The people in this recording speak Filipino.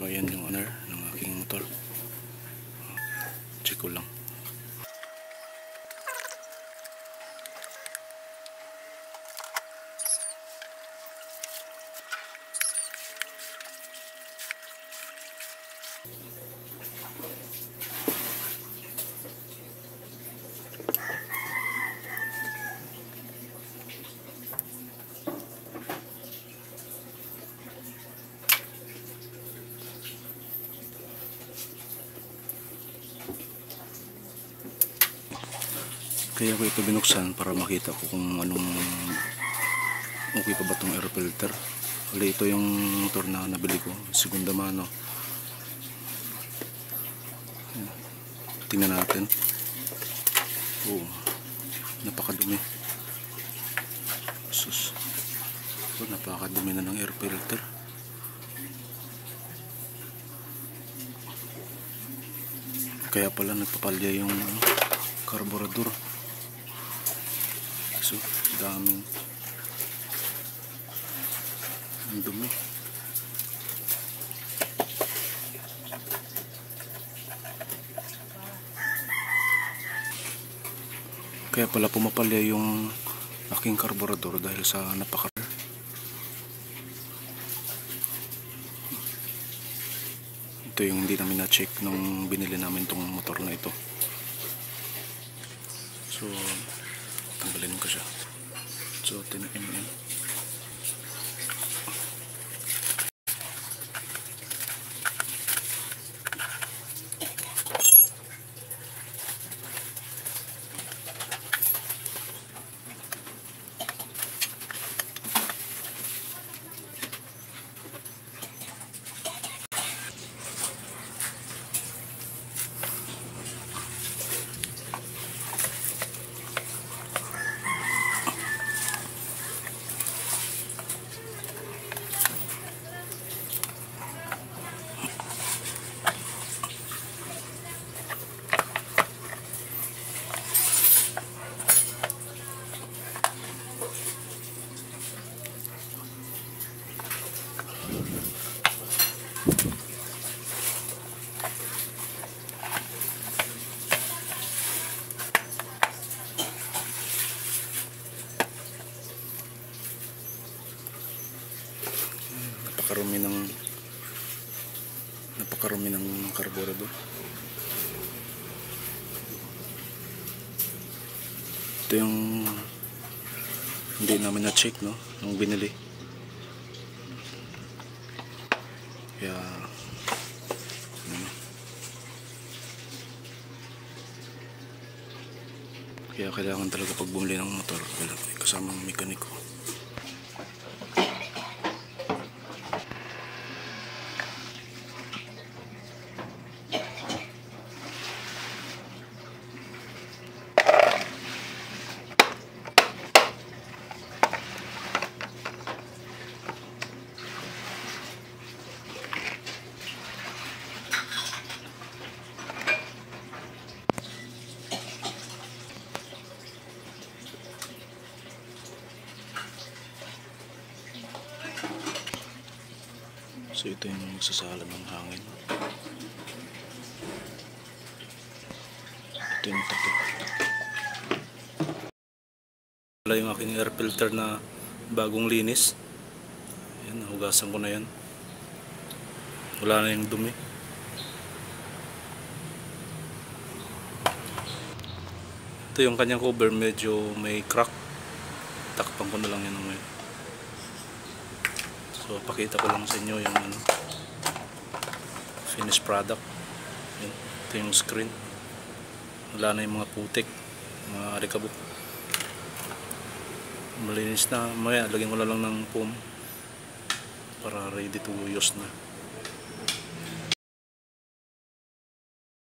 So ayan yung owner ng aking motor. Check ko lang. Kaya ko ito binuksan para makita ko kung anong okay pa ba itong air filter. Wala, ito yung motor na nabili ko, segunda mano. Tingnan natin. Oh, napakadumi. Sus. Oh, napakadumi na ng air filter. Kaya pala nagpapalya yung karburador. So, daming ang dumi. Kaya pala pumapalya yung aking karburador dahil sa napaka. Ito yung hindi namin na-check nung binili namin tong motor na ito. So, tanggalin ko siya. So, 10 mm. Napakarumi ng karburador. Ito yung hindi namin na-check, no, nung binili. Kaya kailangan talaga pag bumili ng motor, kailangan may kasamang mekaniko. So ito yung magsasala ng hangin. Ito yung takip. Wala yung aking air filter na bagong linis. Ayan, nahugasan ko na yan. Wala na yung dumi. Ito yung kanyang cover, medyo may crack. Takpan ko na lang yan ngayon. So pakita ko lang sa inyo yung finished product. Ito yung screen. Wala na yung mga putik, mga alikabok. Malinis na. Maya lagyan ko na lang ng foam para ready to use na.